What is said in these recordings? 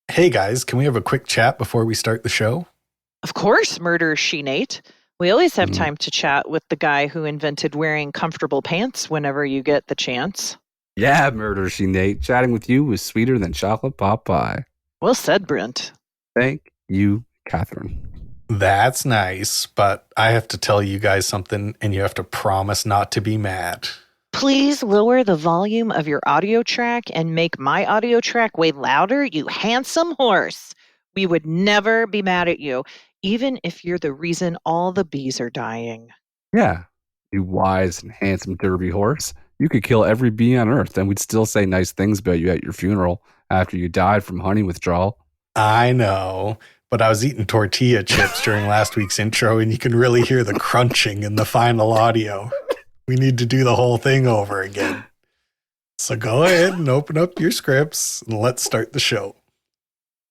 Hey guys, can we have a quick chat before we start the show? Of course, Murder She Nate. We always have Mhm. time to chat with the guy who invented wearing comfortable pants whenever you get the chance. Yeah, Murder She Nate. Chatting with you was sweeter than chocolate pot pie. Well said, Brent. Thank you, Catherine. That's nice, but I have to tell you guys something, and you have to promise not to be mad. Please lower the volume of your audio track and make my audio track way louder, you handsome horse. We would never be mad at you, even if you're the reason all the bees are dying. Yeah, you wise and handsome derby horse. You could kill every bee on earth, and we'd still say nice things about you at your funeral after you died from honey withdrawal. I know, but I was eating tortilla chips during last week's intro, and you can really hear the crunching in the final audio. We need to do the whole thing over again. So go ahead and open up your scripts, and let's start the show.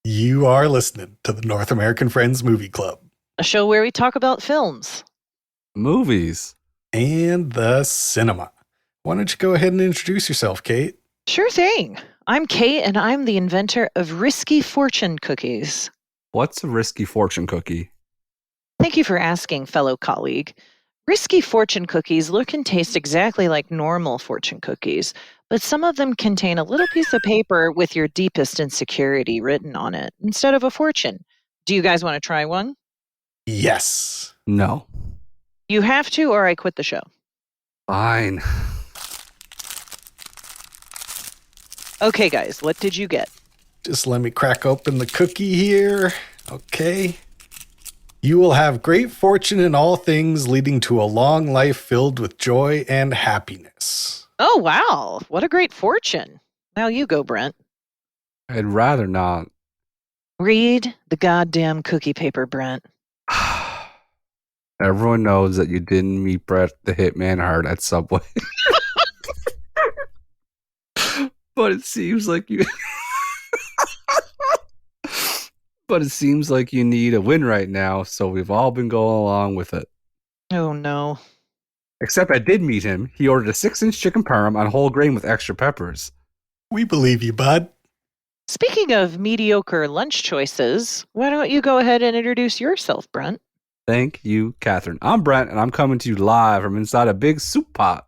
You are listening to the North American Friends Movie Club. A show where we talk about films. Movies. And the cinema. Why don't you go ahead and introduce yourself, Kate? Sure thing. I'm Kate, and I'm the inventor of Risky Fortune Cookies. What's a risky fortune cookie? Thank you for asking, fellow colleague. Risky fortune cookies look and taste exactly like normal fortune cookies, but some of them contain a little piece of paper with your deepest insecurity written on it instead of a fortune. Do you guys want to try one? Yes. No. You have to, or I quit the show. Fine. Okay, guys, what did you get? Just let me crack open the cookie here. Okay. You will have great fortune in all things, leading to a long life filled with joy and happiness. Oh, wow. What a great fortune. Now you go, Brent. I'd rather not. Read the goddamn cookie paper, Brent. Everyone knows that you didn't meet Brett the Hitman Hart at Subway. But it seems like you... But it seems like you need a win right now, so we've all been going along with it. Oh, no. Except I did meet him. He ordered a 6-inch chicken parm on whole grain with extra peppers. We believe you, bud. Speaking of mediocre lunch choices, why don't you go ahead and introduce yourself, Brent? Thank you, Catherine. I'm Brent, and I'm coming to you live from inside a big soup pot.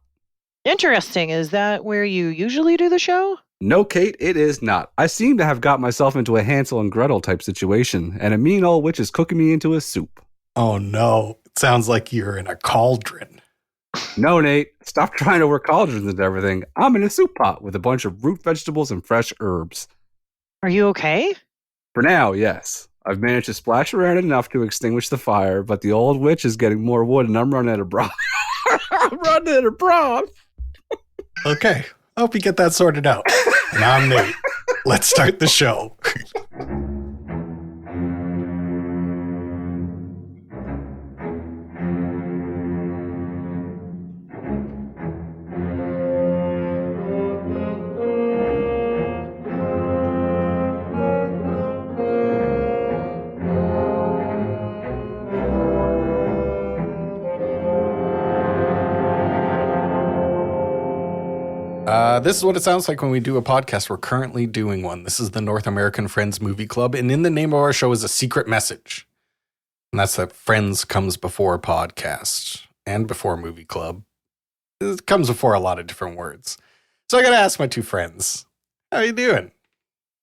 Interesting. Is that where you usually do the show? No, Kate, it is not. I seem to have got myself into a Hansel and Gretel type situation, and a mean old witch is cooking me into a soup. Oh no, it sounds like you're in a cauldron. No, Nate, stop trying to work cauldrons into everything. I'm in a soup pot with a bunch of root vegetables and fresh herbs. Are you okay? For now, yes. I've managed to splash around enough to extinguish the fire, but the old witch is getting more wood and I'm running out of broth. I'm running out of broth. Okay, I hope you get that sorted out. And I'm Nate. Let's start the show. This is what it sounds like when we do a podcast. We're currently doing one. This is the North American Friends Movie Club, and in the name of our show is a secret message. And that's that Friends comes before podcast and before movie club. It comes before a lot of different words. So I got to ask my two friends, how you doing?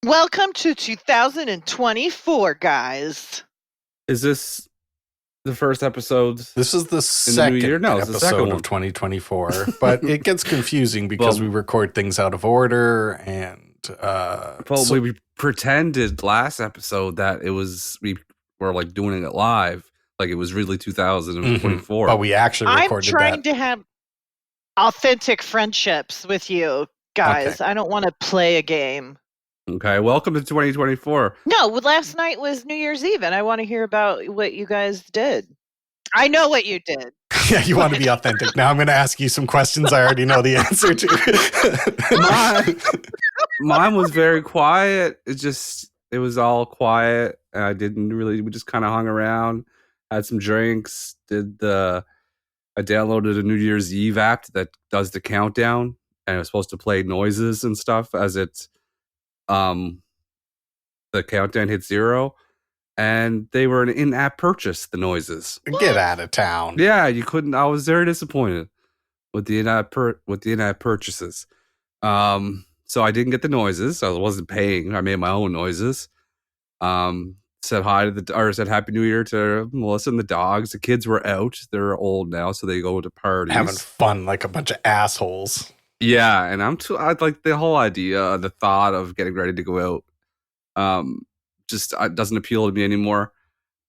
Welcome to 2024, guys. Is this the first episode? This is the second year? No, it's the second episode one. of 2024, but it gets confusing because we record things out of order and We pretended last episode that it was we were like doing it live, like it was really 2024. But we actually I'm recorded trying that. to have authentic friendships with you guys. Okay. I don't want to play a game. Okay, welcome to 2024. No, last night was New Year's Eve, and I want to hear about what you guys did. I know what you did. Yeah, you want to be authentic. Now I'm going to ask you some questions I already know the answer to. Mine was very quiet. It was all quiet. We just kind of hung around, had some drinks, I downloaded a New Year's Eve app that does the countdown, and it was supposed to play noises and stuff as the the countdown hit 0, and they were an in-app purchase, the noises. Get out of town. Yeah, you couldn't. I was very disappointed with the in-app purchases. So I didn't get the noises. I wasn't paying. I made my own noises. Said hi to said Happy New Year to Melissa and the dogs. The kids were out. They're old now, so they go to parties. Having fun like a bunch of assholes. Yeah, and I like the whole idea, the thought of getting ready to go out. Just doesn't appeal to me anymore.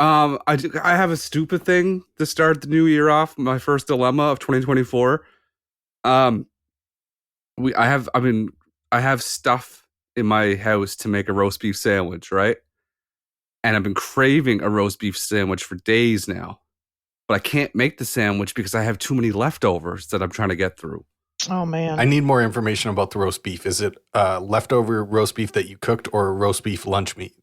I have a stupid thing to start the new year off. My first dilemma of 2024. I have stuff in my house to make a roast beef sandwich, right? And I've been craving a roast beef sandwich for days now. But I can't make the sandwich because I have too many leftovers that I'm trying to get through. Oh, man. I need more information about the roast beef. Is it leftover roast beef that you cooked or roast beef lunch meat?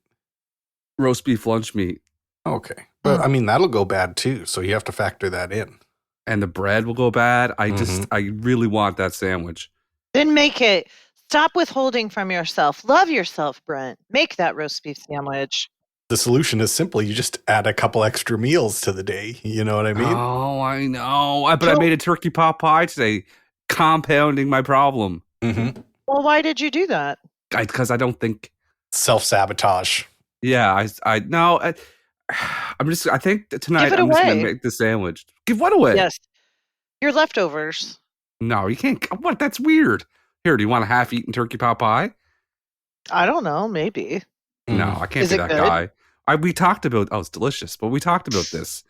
Roast beef lunch meat. Okay. But I mean, that'll go bad too. So you have to factor that in. And the bread will go bad. I really want that sandwich. Then make it. Stop withholding from yourself. Love yourself, Brent. Make that roast beef sandwich. The solution is simple. You just add a couple extra meals to the day. You know what I mean? Oh, I know. But I made a turkey pot pie today, compounding my problem. Mm-hmm. Well, why did you do that? Because I don't think... Self-sabotage. Yeah, I think that tonight I'm just going to make the sandwich. Give what away? Yes. Your leftovers. No, you can't. What? That's weird. Here, do you want a half-eaten turkey pot pie? I don't know. Maybe. No, I can't be that guy. We talked about... Oh, it's delicious. But we talked about this.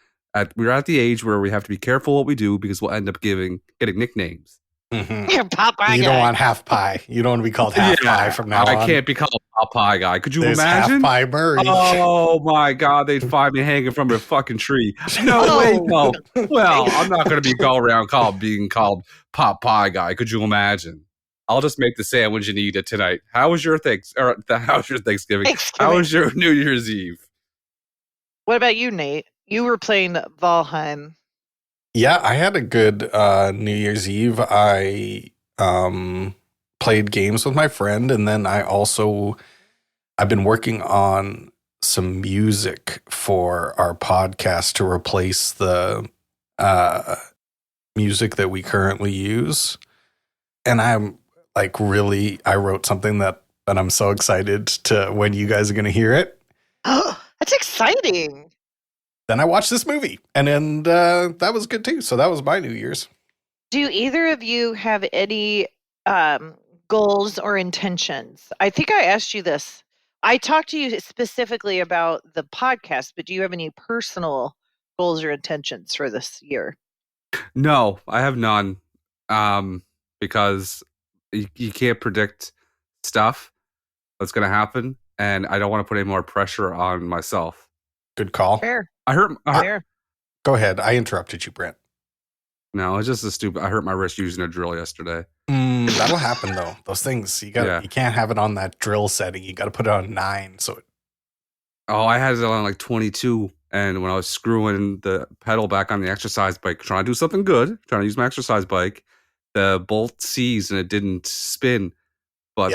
We're at the age where we have to be careful what we do because we'll end up getting nicknames. Mm-hmm. You're pot pie You guy. don't want half pie. You don't want to be called half pie from now on. I can't be called a pot pie guy. Could you There's imagine? Half pie Murray. Oh my God, they'd find me hanging from a fucking tree. No, wait, no. Well, I'm not going to be going around being called pot pie guy. Could you imagine? I'll just make the sandwich and eat it tonight. How was your Thanksgiving? How was your New Year's Eve? What about you, Nate? You were playing Valheim. Yeah, I had a good New Year's Eve. I played games with my friend, and then I've been working on some music for our podcast to replace the music that we currently use. And I'm like I wrote something that I'm so excited to when you guys are going to hear it. Oh, that's exciting. Then I watched this movie, and that was good too. So that was my New Year's. Do either of you have any goals or intentions? I think I asked you this. I talked to you specifically about the podcast, but do you have any personal goals or intentions for this year? No, I have none. Because you can't predict stuff that's going to happen, and I don't want to put any more pressure on myself. Good call. Fair. Fair. Go ahead. I interrupted you, Brent. No, it's just I hurt my wrist using a drill yesterday. That'll happen though. Those things you can't have it on that drill setting. You got to put it on 9. I had it on like 22, and when I was screwing the pedal back on the exercise bike, trying to do something good, trying to use my exercise bike, the bolt seized and it didn't spin. But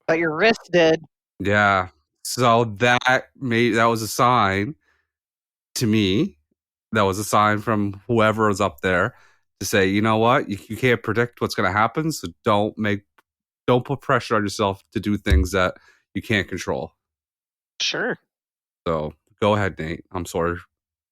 your wrist did. Yeah. So that was a sign to me. That was a sign from whoever was up there to say, you know what, you can't predict what's going to happen, so don't put pressure on yourself to do things that you can't control. Sure. So go ahead, Nate. I'm sorry.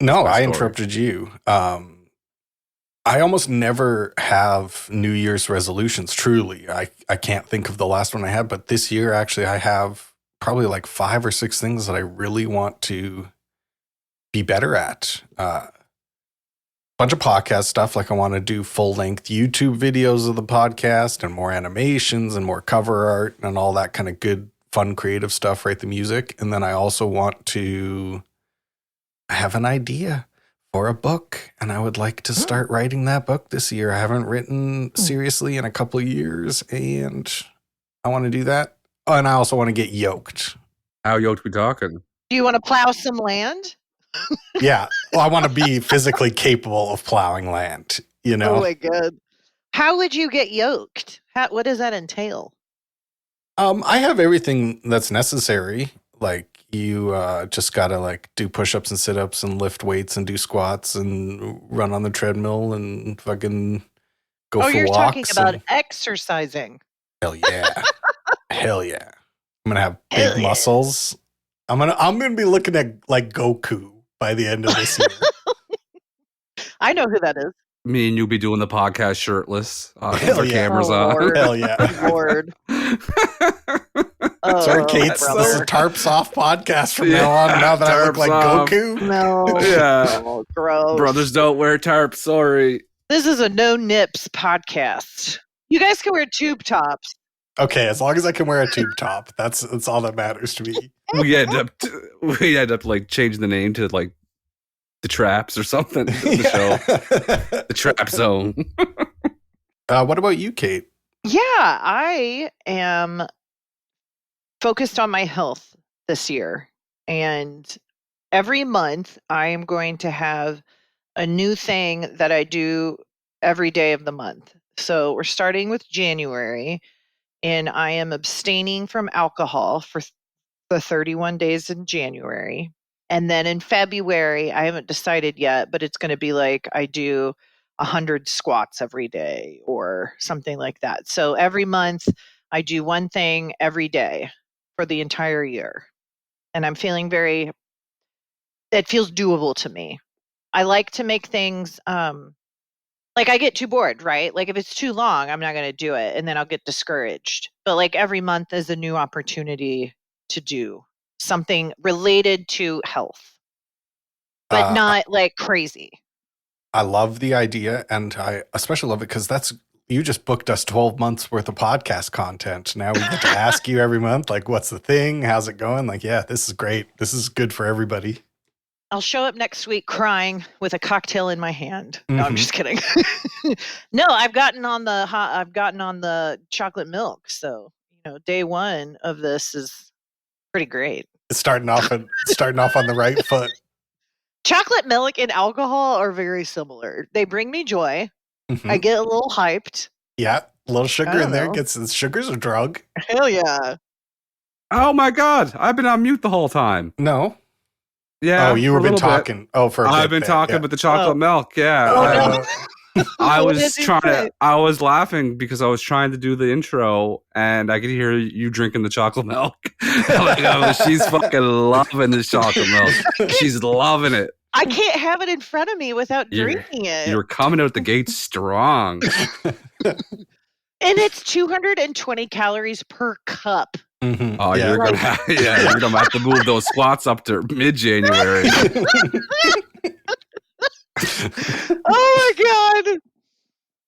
No, I interrupted you. I almost never have New Year's resolutions, truly. I can't think of the last one I had, but this year, actually, I have probably like 5 or 6 things that I really want to be better at. Bunch of podcast stuff, like I want to do full-length YouTube videos of the podcast and more animations and more cover art and all that kind of good, fun, creative stuff, write the music. And then I also want to have an idea for a book, and I would like to start writing that book this year. I haven't written seriously in a couple of years, and I want to do that. Oh, and I also want to get yoked. How yoked we talking? Do you want to plow some land? Yeah. Well, I want to be physically capable of plowing land, you know? Oh my God. How would you get yoked? What does that entail? I have everything that's necessary. Like, you just gotta like do push-ups and sit-ups and lift weights and do squats and run on the treadmill and fucking go for walks. Oh, you're talking about exercising. Hell yeah. Hell yeah. I'm gonna have big muscles. I'm gonna be looking at like Goku by the end of this year. I know who that is. Me and you be doing the podcast shirtless. Hell Our yeah. cameras on. Lord. Hell yeah. Lord. Sorry, Kate. This is a tarps off podcast from now on. Now that I look like off. Goku. No. Yeah. Oh, gross. Brothers don't wear tarps. Sorry. This is a no nips podcast. You guys can wear tube tops. Okay, as long as I can wear a tube top, that's all that matters to me. We end up like changing the name to like the Traps or something. The show, the Trap Zone. What about you, Kate? Yeah, I am focused on my health this year. And every month I am going to have a new thing that I do every day of the month. So we're starting with January, and I am abstaining from alcohol for the 31 days in January. And then in February, I haven't decided yet, but it's going to be like I do 100 squats every day or something like that. So every month I do one thing every day for the entire year. And I'm feeling it feels doable to me. I like to make things, like I get too bored, right? Like if it's too long, I'm not going to do it. And then I'll get discouraged. But like every month is a new opportunity to do something related to health, but not like crazy. I love the idea, and I especially love it because you just booked us 12 months worth of podcast content. Now we get to ask you every month, like, what's the thing? How's it going? Like, yeah, this is great. This is good for everybody. I'll show up next week crying with a cocktail in my hand. No, I'm just kidding. No, I've gotten on the chocolate milk. So, day one of this is pretty great. It's starting off on the right foot. Chocolate milk and alcohol are very similar. They bring me joy. Mm-hmm. I get a little hyped. Yeah, a little sugar in there. Sugar's a drug. Hell yeah. Oh my God. I've been on mute the whole time. No. Yeah. Oh, you were been talking. Bit. Oh, for a I've been talking with the chocolate milk. Yeah. Oh, no. I was laughing because I was trying to do the intro and I could hear you drinking the chocolate milk. She's fucking loving this chocolate milk. She's loving it. I can't have it in front of me without drinking it. You're coming out the gate strong. And it's 220 calories per cup. Mm-hmm. Oh, yeah. You're gonna have to move those squats up to mid-January. Oh my God.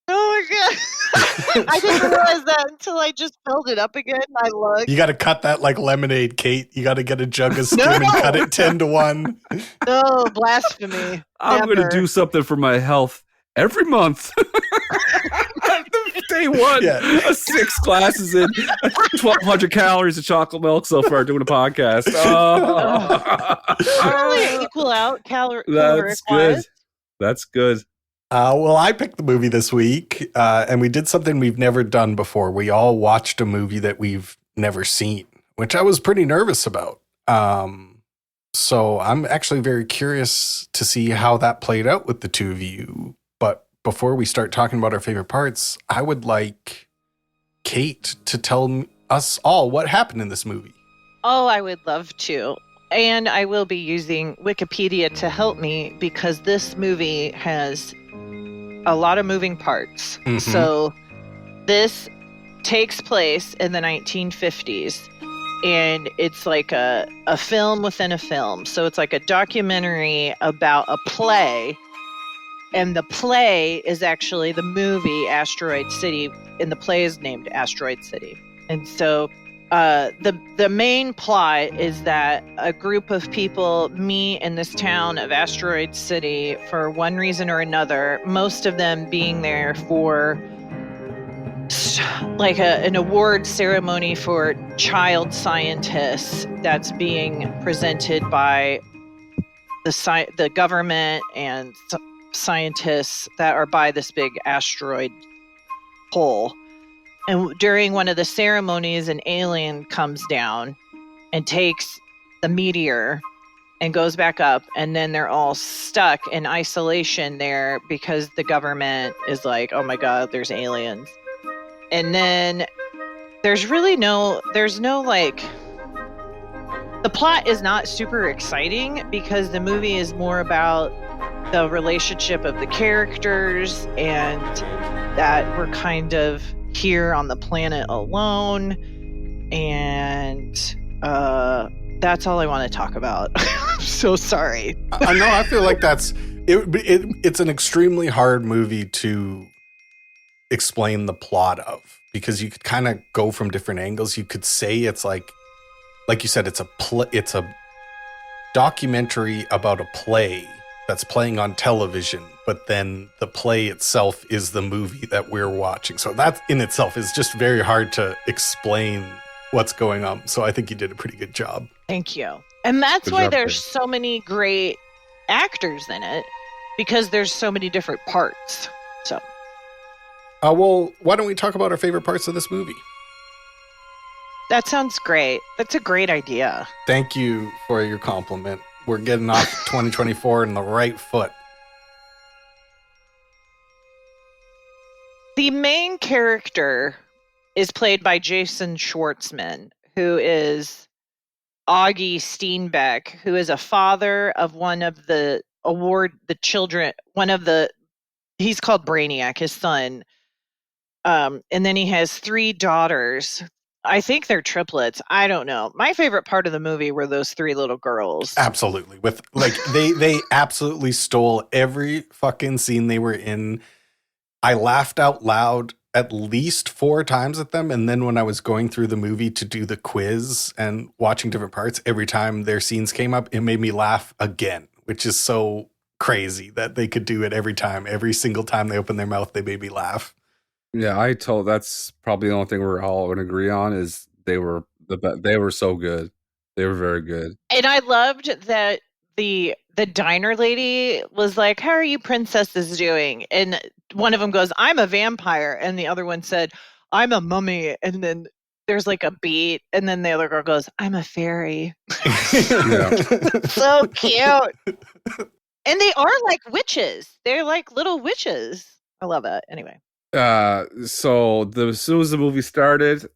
I didn't realize that until I just filled it up again. I looked. You got to cut that like lemonade, Kate. You got to get a jug of skim and cut it 10-1. No, blasphemy. I'm going to do something for my health every month. Day one, 6 glasses in, 1,200 calories of chocolate milk so far doing a podcast. Really equal out caloric. That's good. That's good. Well, I picked the movie this week, and we did something we've never done before. We all watched a movie that we've never seen, which I was pretty nervous about. So I'm actually very curious to see how that played out with the two of you. But before we start talking about our favorite parts, I would like Kate to tell us all what happened in this movie. Oh, I would love to. And I will be using Wikipedia to help me because this movie has a lot of moving parts. Mm-hmm. So this takes place in the 1950s, and it's like a film within a film. So it's like a documentary about a play, and the play is actually the movie Asteroid City, and the play is named Asteroid City. And so the main plot is that a group of people meet in this town of Asteroid City for one reason or another, most of them being there for like an award ceremony for child scientists that's being presented by the government and scientists that are by this big asteroid hole. And during one of the ceremonies, an alien comes down and takes the meteor and goes back up, and then they're all stuck in isolation there because the government is like, oh my god, there's aliens. And then there's no like, the plot is not super exciting because the movie is more about the relationship of the characters and that we're kind of here on the planet alone, and that's all I want to talk about. I'm so sorry. I know. I feel like it's an extremely hard movie to explain the plot of, because you could kind of go from different angles. You could say it's like you said, it's a documentary about a play that's playing on television, but then the play itself is the movie that we're watching. So that in itself is just very hard to explain what's going on. So I think you did a pretty good job. Thank you. And that's why there's so many great actors in it, because there's so many different parts. So, well, why don't we talk about our favorite parts of this movie? That sounds great. That's a great idea. Thank you for your compliment. We're getting off 2024 in the right foot. The main character is played by Jason Schwartzman, who is Augie Steenbeck, who is a father of one of the children, he's called Brainiac, his son. And then he has 3 daughters. I think they're triplets. I don't know. My favorite part of the movie were those 3 little girls. Absolutely. With like they absolutely stole every fucking scene they were in. I laughed out loud at least 4 times at them. And then when I was going through the movie to do the quiz and watching different parts, every time their scenes came up, it made me laugh again, which is so crazy that they could do it every time. Every single time they opened their mouth, they made me laugh. Yeah, that's probably the only thing we're all going to agree on is they were they were so good. They were very good. And I loved that the diner lady was like, how are you princesses doing? And one of them goes, I'm a vampire. And the other one said, I'm a mummy. And then there's like a beat. And then the other girl goes, I'm a fairy. So cute. And they are like witches. They're like little witches. I love it. Anyway. So as soon as the movie started,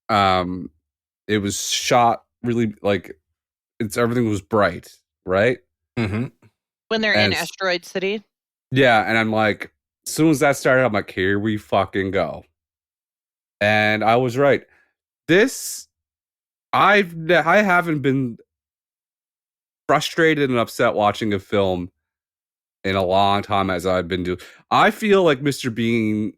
it was shot really like everything was bright, right? Mm-hmm. When they're in Asteroid City. Yeah, and I'm like, as soon as that started, I'm like, here we fucking go. And I was right. I haven't been frustrated and upset watching a film in a long time as I've been doing. I feel like Mr. Bean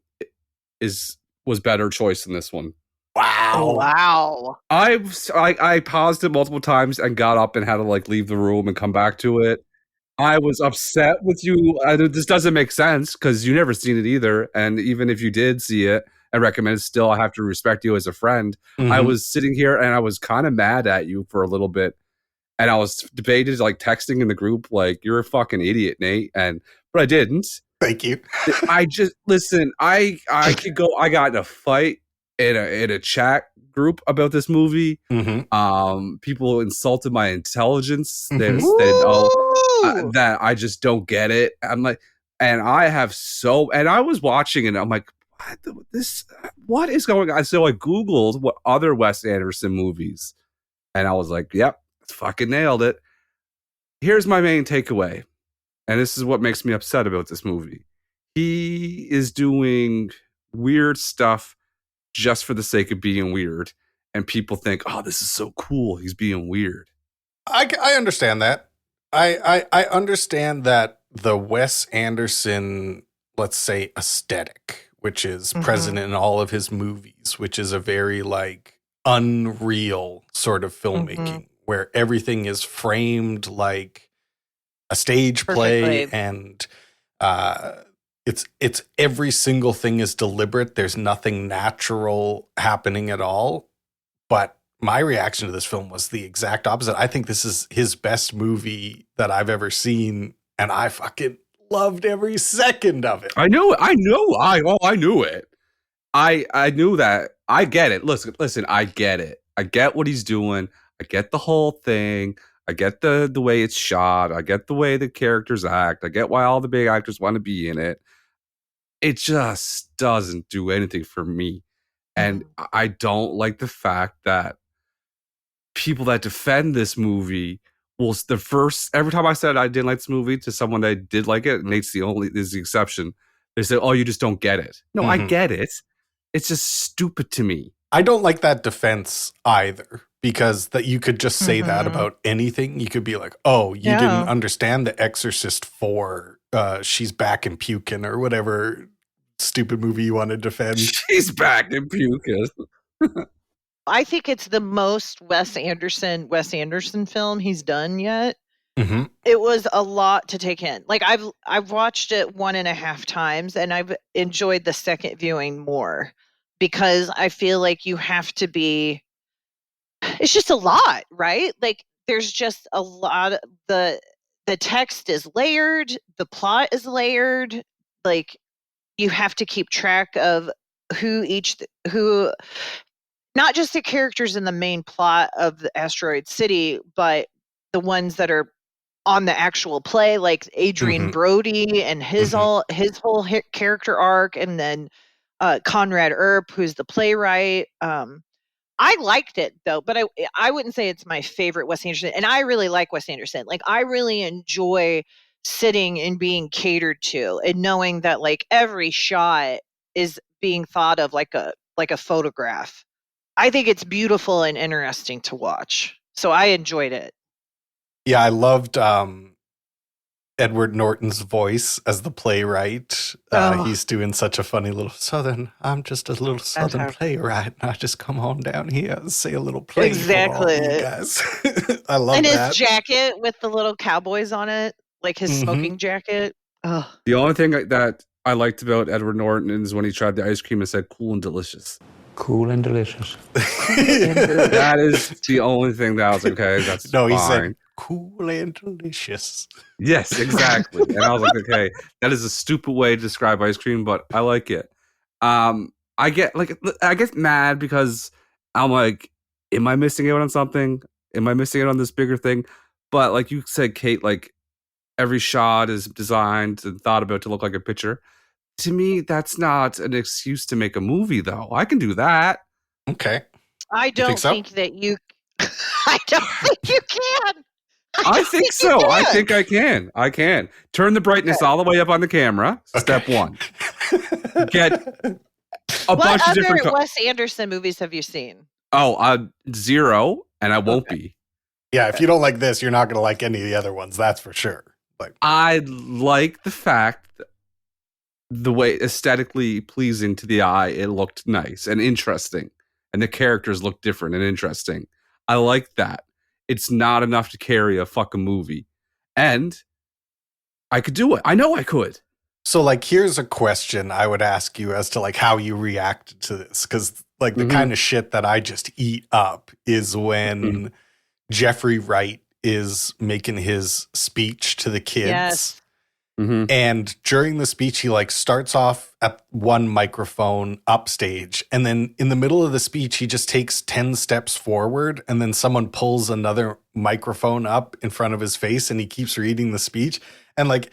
was better choice in this one. Wow. I paused it multiple times and got up and had to like leave the room and come back to it. I was upset with you. This doesn't make sense because you never seen it either. And even if you did see it and recommend it, still I have to respect you as a friend. Mm-hmm. I was sitting here and I was kind of mad at you for a little bit. And I was debated, like texting in the group, like, you're a fucking idiot, Nate. But I didn't. Thank you. I just, listen, I could go, I got in a fight in a chat group about this movie. Mm-hmm. People insulted my intelligence. They said, that I just don't get it. I'm like, and I was watching it and I'm like, what is going on? So I Googled what other Wes Anderson movies. And I was like, yep. Fucking nailed it. Here's my main takeaway, and this is what makes me upset about this movie. He is doing weird stuff just for the sake of being weird, and people think, oh, this is so cool, he's being weird. I understand that. I understand that the Wes Anderson, let's say, aesthetic, which is present in all of his movies, which is a very like unreal sort of filmmaking. Where everything is framed like a stage play, and it's every single thing is deliberate. There's nothing natural happening at all. But my reaction to this film was the exact opposite. I think this is his best movie that I've ever seen, and I fucking loved every second of it. I knew it. I knew it. I knew that. I get it. Listen, I get it. I get what he's doing. I get the whole thing. I get the way it's shot. I get the way the characters act. I get why all the big actors want to be in it. It just doesn't do anything for me. And I don't like the fact that people that defend this movie will every time I said I didn't like this movie to someone that did like it, Nate's is the exception. They say, "Oh, you just don't get it." No, I get it. It's just stupid to me. I don't like that defense either, because that you could just say that about anything. You could be like, "Oh, you didn't understand The Exorcist 4. She's back in pukin," or whatever stupid movie you want to defend. She's back in pukin. I think it's the most Wes Anderson film he's done yet. It was a lot to take in. Like I've watched it 1.5 times, and I've enjoyed the second viewing more because I feel like you have to be. It's just a lot, right? Like there's just a lot. The text is layered, the plot is layered. Like you have to keep track of who. Not just the characters in the main plot of the Asteroid City, but the ones that are on the actual play, like Adrien Brody and his whole character arc, and then Conrad Earp, who's the playwright. I liked it though, but I wouldn't say it's my favorite Wes Anderson. And I really like Wes Anderson. Like I really enjoy sitting and being catered to, and knowing that like every shot is being thought of like a photograph. I think it's beautiful and interesting to watch. So I enjoyed it. Yeah, I loved Edward Norton's voice as the playwright. He's doing such a funny little southern. I'm just a little southern playwright, and I just come on down here and say a little play exactly. for all you guys. I love and that. And his jacket with the little cowboys on it, like his smoking jacket. Oh. The only thing that I liked about Edward Norton is when he tried the ice cream and said "cool and delicious." Cool and delicious. That is the only thing that I was like, okay, that's fine. He said cool and delicious. Yes, exactly. And I was like, okay, that is a stupid way to describe ice cream, but I like it. I get mad because I'm like, am I missing out on something? Am I missing out on this bigger thing? But like you said, Kate, like every shot is designed and thought about to look like a picture. To me, that's not an excuse to make a movie, though. I can do that. Okay. I don't think that you. I don't think you can. I think so. I think I can. I can. Turn the brightness all the way up on the camera. Step one. Get a bunch of different. What other Wes Anderson movies have you seen? Oh, zero, and I won't be. Yeah, if you don't like this, you're not going to like any of the other ones. That's for sure. Like, I like the fact that the way aesthetically pleasing to the eye, it looked nice and interesting, and the characters looked different and interesting. I like that. It's not enough to carry a fucking movie, and I could do it. I know I could. So, like, here's a question I would ask you as to like how you reacted to this, because like the kind of shit that I just eat up is when Jeffrey Wright is making his speech to the kids. Yes. And during the speech, he like starts off at one microphone upstage. And then in the middle of the speech, he just takes 10 steps forward. And then someone pulls another microphone up in front of his face and he keeps reading the speech. And like,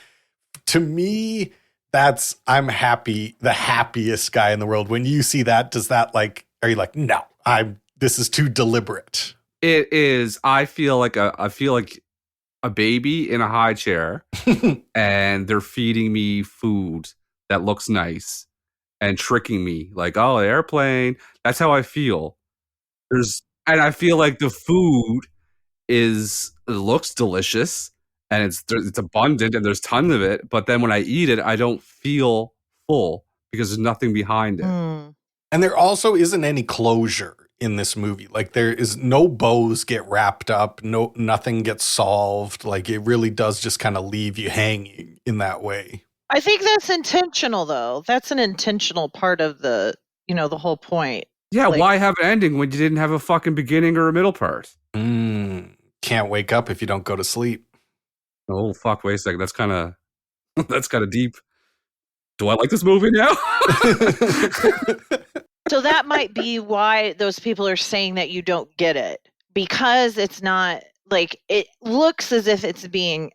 to me, I'm happy, the happiest guy in the world. When you see that, does that like, are you like, no, this is too deliberate? It is. I feel like a baby in a high chair and they're feeding me food that looks nice and tricking me like, oh, airplane. That's how I feel. And I feel like the food looks delicious and it's abundant and there's tons of it. But then when I eat it, I don't feel full because there's nothing behind it. And there also isn't any closure in this movie. Like there is no bows get wrapped up, nothing gets solved. Like it really does just kind of leave you hanging in that way. I think that's intentional though. That's an intentional part of the whole point. Yeah, like, why have an ending when you didn't have a fucking beginning or a middle part? Can't wake up if you don't go to sleep. Oh fuck, wait a second. That's kind of deep. Do I like this movie now? So that might be why those people are saying that you don't get it. because it's not like it looks as if it's being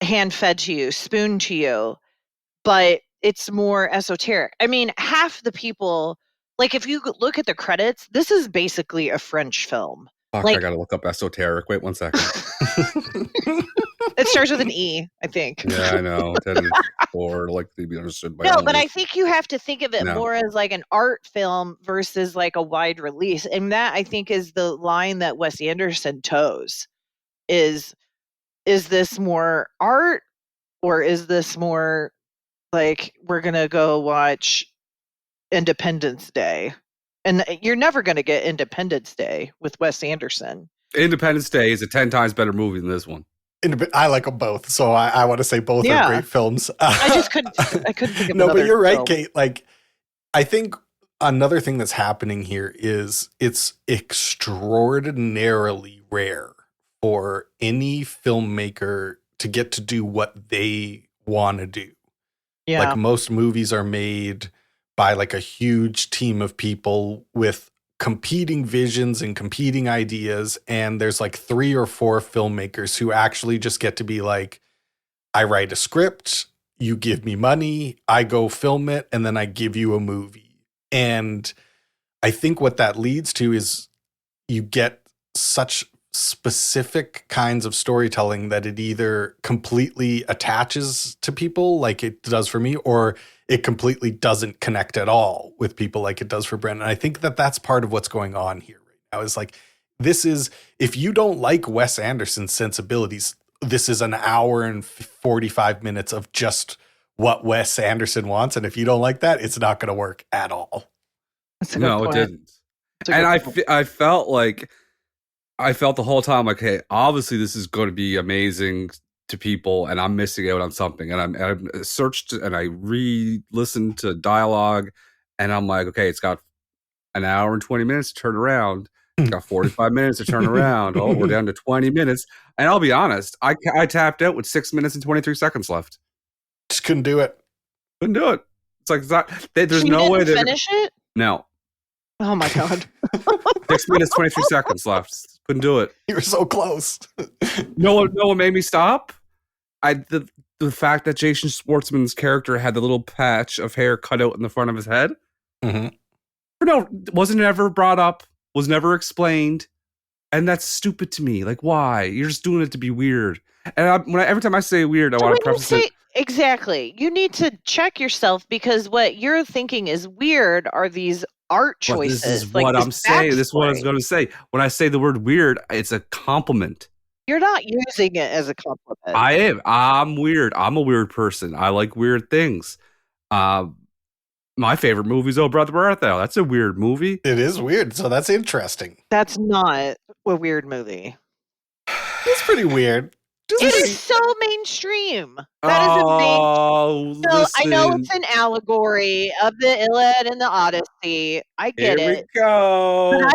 hand fed to you, spoon to you, but it's more esoteric. I mean, half the people, like if you look at the credits, this is basically a French film. Fuck, Like, I gotta look up esoteric. Wait 1 second. it starts with an E, I think. Yeah, I know. 10 or like to be understood by No, all but of I us. think you have to think of it No. more as like an art film versus like a wide release. And that I think is the line that Wes Anderson toes is this more art or is this more like we're going to go watch Independence Day? And you're never going to get Independence Day with Wes Anderson. Independence Day is a 10 times better movie than this one. I like them both, so I want to say both Yeah. are great films. I couldn't think of No, another but you're right, film. Kate. Like, I think another thing that's happening here is it's extraordinarily rare for any filmmaker to get to do what they want to do. Yeah. Like most movies are made by like a huge team of people with competing visions and competing ideas. And there's like 3 or 4 filmmakers who actually just get to be like, I write a script, you give me money, I go film it, and then I give you a movie. And I think what that leads to is you get such specific kinds of storytelling that it either completely attaches to people like it does for me, or it completely doesn't connect at all with people like it does for Brent. And I think that that's part of what's going on here right now is like, this is, if you don't like Wes Anderson's sensibilities, this is an hour and 45 minutes of just what Wes Anderson wants. And if you don't like that, it's not going to work at all. That's a good No, point. it didn't. That's a And good point. I felt the whole time like, hey, obviously this is going to be amazing to people, and I'm missing out on something. And I searched and I re-listened to dialogue, and I'm like, okay, it's got an hour and 20 minutes to turn around. It's got 45 minutes to turn around. Oh, we're down to 20 minutes. And I'll be honest, I tapped out with 6 minutes and 23 seconds left. Just couldn't do it. Couldn't do it. It's like, there's You no way didn't that finish it? No. Oh my God. 6 minutes, 23 seconds left. Couldn't do it. You were so close. No one made me stop. The fact that Jason Schwartzman's character had the little patch of hair cut out in the front of his head. Mm-hmm. No, wasn't ever brought up, was never explained. And that's stupid to me. Like, why? You're just doing it to be weird. And every time I say weird, I want to preface it. Exactly. You need to check yourself because what you're thinking is weird are these art choices. This is like what this I'm saying. This is what I was backstory. going to say. When I say the word weird, it's a compliment. You're not using it as a compliment. I am. I'm weird. I'm a weird person. I like weird things. My favorite movie is Oh Brother Where Art Thou? That's a weird movie. It is weird, so that's interesting. That's not a weird movie. It's pretty weird. It is so mainstream. That is a I know it's an allegory of the Iliad and the Odyssey. I get Here it. we go. But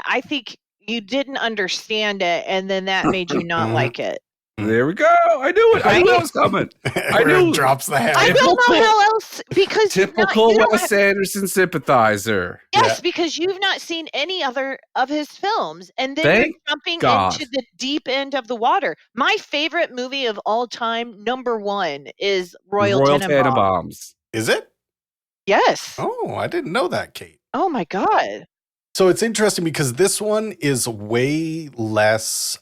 I think you didn't understand it, and then that made you not like it. There we go. I knew it. I knew it was coming. I knew. Drops the hammer. I don't know how else because Typical Wes Anderson sympathizer. Yes, because you've not seen any other of his films, and then Thank you're jumping God. into the deep end of the water. My favorite movie of all time, #1, is Royal Tenenbaums. Is it? Yes. Oh, I didn't know that, Kate. Oh my God. So it's interesting because this one is way less.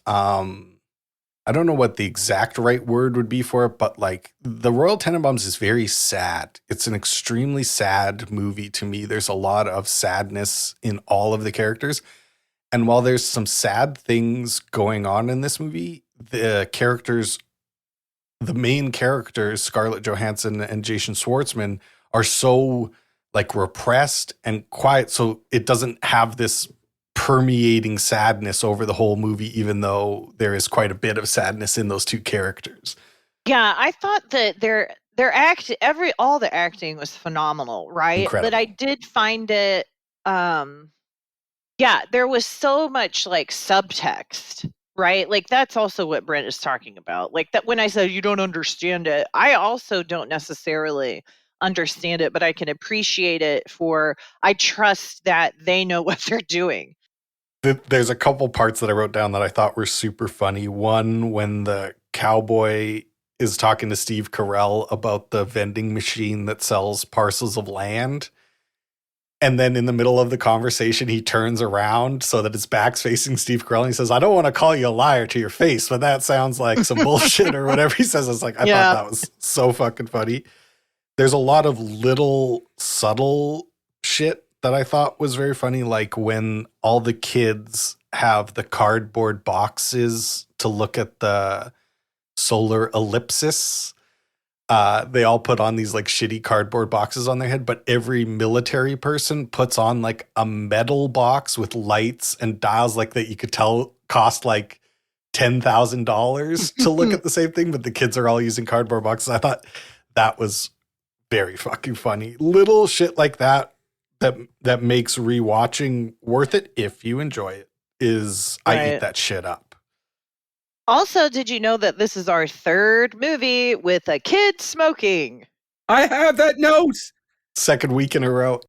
I don't know what the exact right word would be for it, but like the Royal Tenenbaums is very sad. It's an extremely sad movie to me. There's a lot of sadness in all of the characters. And while there's some sad things going on in this movie, the main characters, Scarlett Johansson and Jason Schwartzman, are so like repressed and quiet. So it doesn't have this permeating sadness over the whole movie, even though there is quite a bit of sadness in those two characters. Yeah, I thought that all the acting was phenomenal, right? Incredible. But I did find it there was so much like subtext, right? Like that's also what Brent is talking about. Like that when I said you don't understand it, I also don't necessarily understand it, but I can appreciate it I trust that they know what they're doing. There's a couple parts that I wrote down that I thought were super funny. One, when the cowboy is talking to Steve Carell about the vending machine that sells parcels of land. And then in the middle of the conversation, he turns around so that his back's facing Steve Carell. And he says, I don't want to call you a liar to your face, but that sounds like some bullshit or whatever he says. It's like, I thought that was so fucking funny. There's a lot of little subtle shit that I thought was very funny. Like when all the kids have the cardboard boxes to look at the solar ellipsis. They all put on these like shitty cardboard boxes on their head, but every military person puts on like a metal box with lights and dials like that you could tell cost like $10,000 to look at the same thing, but the kids are all using cardboard boxes. I thought that was very fucking funny. Little shit like that makes rewatching worth it if you enjoy it is right. I eat that shit up. Also, did you know that this is our third movie with a kid smoking? I have that note. Second week in a row.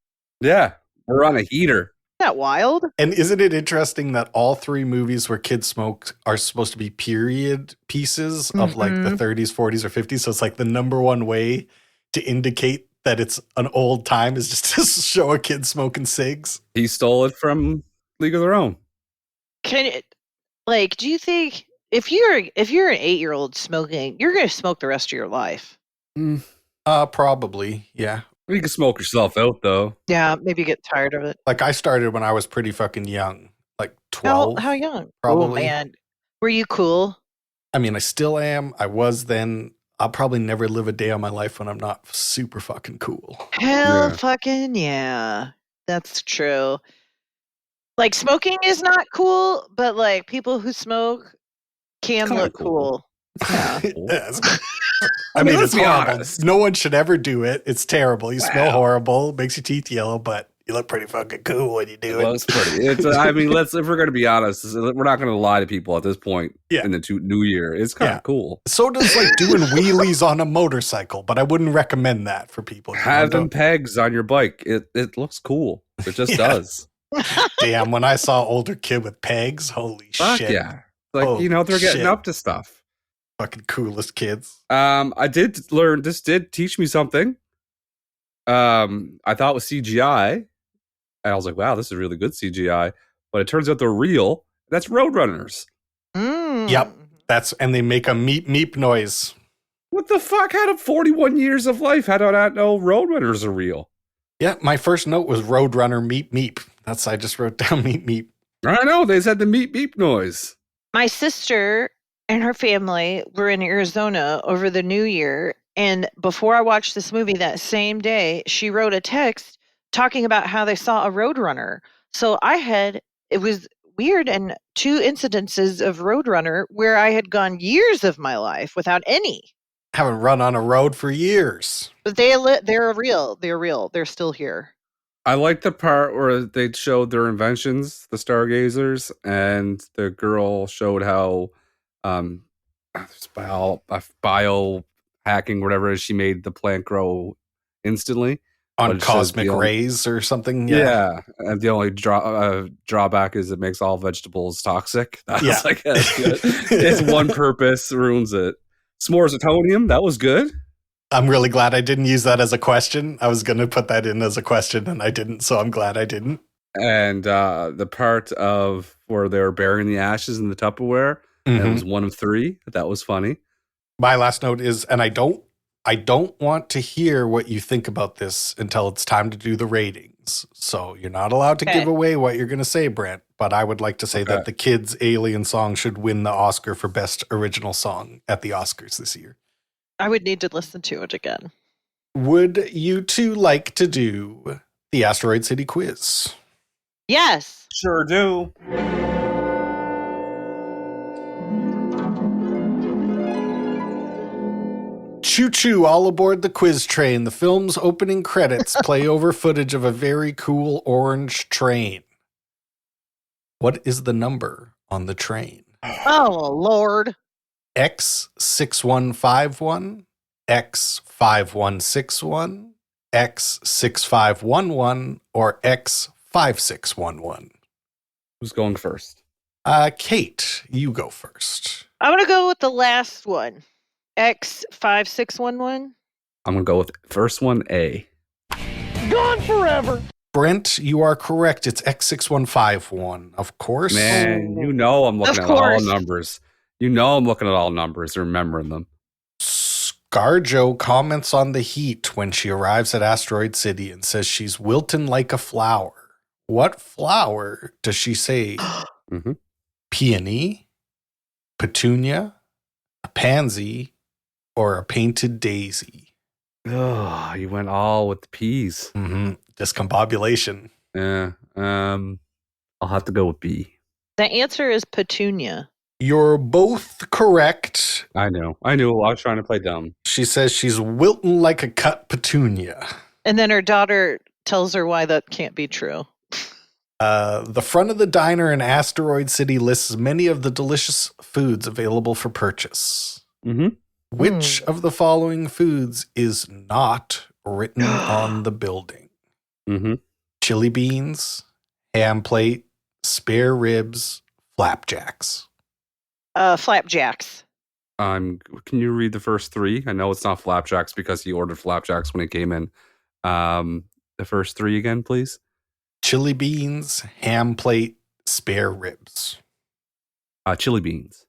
Yeah, we're on a heater. Isn't that wild? And isn't it interesting that all three movies where kids smoked are supposed to be period pieces of like the 30s, 40s, or 50s? So it's like the number one way to indicate that it's an old time is just to show a kid smoking cigs. He stole it from League of Their Own. Do you think if you're an 8-year-old smoking, you're going to smoke the rest of your life? Probably, yeah. You can smoke yourself out, though. Yeah, maybe get tired of it. Like I started when I was pretty fucking young, like 12. How young? Probably. Oh, man. Were you cool? I mean, I still am. I was then. I'll probably never live a day of my life when I'm not super fucking cool. Hell fucking yeah. That's true. Like, smoking is not cool, but like people who smoke can look cool. Yeah. I mean, it's horrible. Honest. No one should ever do it. It's terrible. You smell horrible. Makes your teeth yellow, but you look pretty fucking cool when you do it. It's pretty. I mean, if we're going to be honest, we're not going to lie to people at this point in the new year. It's kind of cool. So does like doing wheelies on a motorcycle, but I wouldn't recommend that for people. Having pegs on your bike, it looks cool. It just does. Damn, when I saw older kid with pegs, holy shit. Yeah. Like, they're getting up to stuff. Fucking coolest kids. I did learn, this did teach me something. I thought it was CGI. And I was like, wow, this is really good CGI. But it turns out they're real. That's Roadrunners. Yep. And they make a meep meep noise. What the fuck? Out of 41 years of life, how do I not know Roadrunners are real? Yeah, my first note was Roadrunner meep meep. I just wrote down meep meep. I know, they said the meep meep noise. My sister and her family were in Arizona over the New Year. And before I watched this movie that same day, she wrote a text talking about how they saw a Roadrunner. So it was weird, and 2 incidences of Roadrunner where I had gone years of my life without any. Haven't run on a road for years. But they're real. They're real. They're still here. I like the part where they showed their inventions, the stargazers, and the girl showed how bio hacking, whatever it is, she made the plant grow instantly. On cosmic rays or something? Yeah. And the only drawback is it makes all vegetables toxic. That's like, that's good. It's one purpose, ruins it. S'mores Atonium, that was good. I'm really glad I didn't use that as a question. I was going to put that in as a question and I didn't, so I'm glad I didn't. And the part of where they were burying the ashes in the Tupperware, it was 1 of 3. That was funny. My last note is, and I don't want to hear what you think about this until it's time to do the ratings. So you're not allowed to give away what you're going to say, Brent. But I would like to say that the Kids' Alien song should win the Oscar for Best Original Song at the Oscars this year. I would need to listen to it again. Would you two like to do the Asteroid City quiz? Yes. Sure do. Choo-choo, all aboard the quiz train. The film's opening credits play over footage of a very cool orange train. What is the number on the train? Oh, Lord. X6151, X5161, X6511 or X5611? Who's going first? Kate, you go first. I'm going to go with the last one. X5611. I'm going to go with first one, A. Gone forever. Brent, you are correct. It's X6151, of course. Man, you know I'm looking at all numbers. You know I'm looking at all numbers, remembering them. ScarJo comments on the heat when she arrives at Asteroid City and says she's wilting like a flower. What flower does she say? Mm-hmm. Peony, petunia, a pansy, or a painted daisy? Oh, you went all with the P's. Mm-hmm. Discombobulation. Yeah. I'll have to go with B. The answer is petunia. You're both correct. I know. I was trying to play dumb. She says she's wilting like a cut petunia. And then her daughter tells her why that can't be true. The front of the diner in Asteroid City lists many of the delicious foods available for purchase. Mm-hmm. Which of the following foods is not written on the building? Mm-hmm. Chili beans, ham plate, spare ribs, flapjacks. Flapjacks. Can you read the first three? I know it's not flapjacks because he ordered flapjacks when he came in. The first three again, please. Chili beans, ham plate, spare ribs. Chili beans.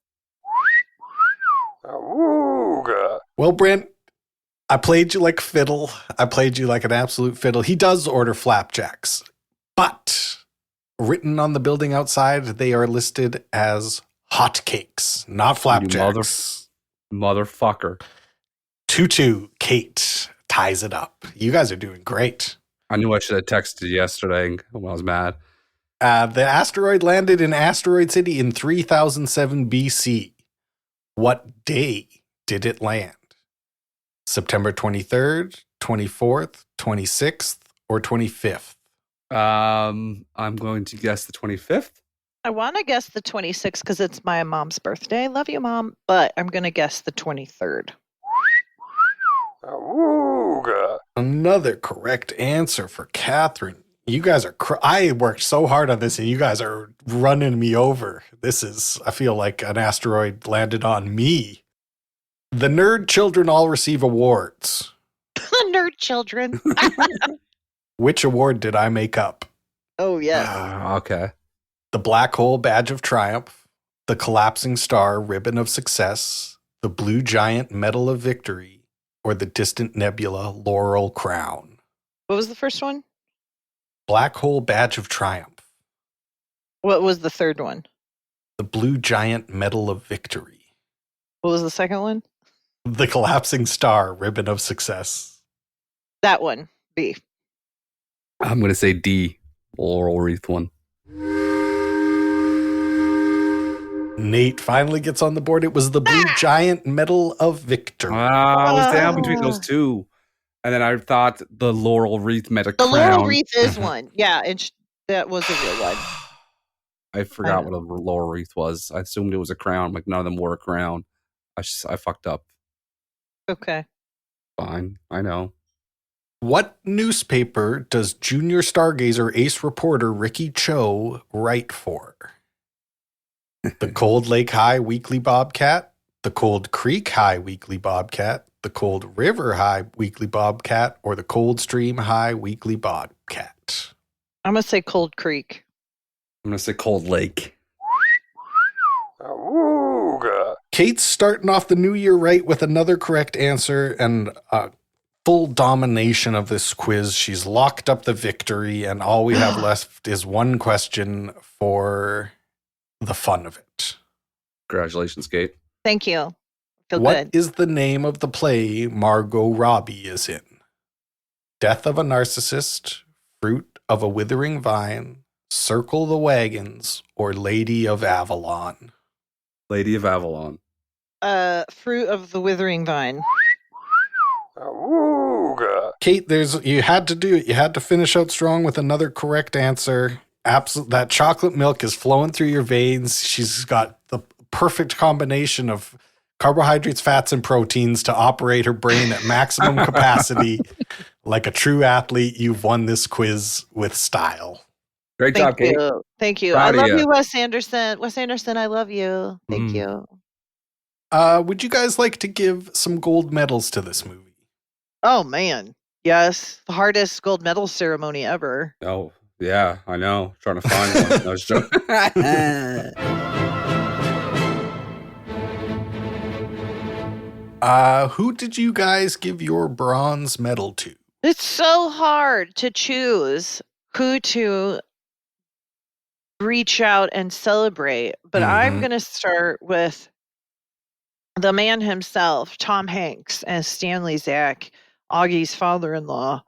Well, Brent, I played you like a fiddle. I played you like an absolute fiddle. He does order flapjacks, but written on the building outside, they are listed as hotcakes, not flapjacks. Motherfucker. 2-2. Kate ties it up. You guys are doing great. I knew I should have texted yesterday when I was mad. The asteroid landed in Asteroid City in 3007 BC. What day did it land? September 23rd, 24th, 26th, or 25th? I'm going to guess the 25th. I want to guess the 26th because it's my mom's birthday. Love you, Mom. But I'm going to guess the 23rd. Another correct answer for Catherine. You guys are... I worked so hard on this and you guys are running me over. This is... I feel like an asteroid landed on me. The nerd children all receive awards. The nerd children. Which award did I make up? Oh, yes. Okay. The Black Hole Badge of Triumph, the Collapsing Star Ribbon of Success, the Blue Giant Medal of Victory, or the Distant Nebula Laurel Crown. What was the first one? Black Hole Badge of Triumph. What was the third one? The Blue Giant Medal of Victory. What was the second one? The Collapsing Star Ribbon of Success. That one. B. I'm going to say D. Laurel Wreath one. Nate finally gets on the board. It was the Blue Giant Medal of Victory. I was down between those two. And then I thought the Laurel Wreath met a crown. The Laurel Wreath is one. Yeah, and that was a real one. I forgot what a Laurel Wreath was. I assumed it was a crown. Like none of them wore a crown. I fucked up. Okay. Fine. I know. What newspaper does junior stargazer ace reporter Ricky Chau write for? The Cold Lake High Weekly Bobcat, the Cold Creek High Weekly Bobcat, the Cold River High Weekly Bobcat, or the Cold Stream High Weekly Bobcat? I'm going to say Cold Creek. I'm going to say Cold Lake. Kate's starting off the new year right with another correct answer and full domination of this quiz. She's locked up the victory, and all we have left is one question for the fun of it. Congratulations, Kate. Thank you. Feel What good. is the name of the play Margot Robbie is in? Death of a Narcissist, Fruit of a Withering Vine, Circle the Wagons, or Lady of Avalon? Lady of Avalon. Fruit of the Withering Vine. Kate, you had to do it. You had to finish out strong with another correct answer. That chocolate milk is flowing through your veins. She's got the perfect combination of carbohydrates, fats, and proteins to operate her brain at maximum capacity. like a true athlete, you've won this quiz with style. Great job, Kate. Thank you. Proud I of love ya. you, Wes Anderson. Wes Anderson, I love you. Thank you. Would you guys like to give some gold medals to this movie? Oh, man. Yes. The hardest gold medal ceremony ever. Oh, yeah, I know. Trying to find one. I was joking. Who did you guys give your bronze medal to? It's so hard to choose who to reach out and celebrate, but I'm going to start with the man himself, Tom Hanks, as Stanley Zach, Augie's father-in-law.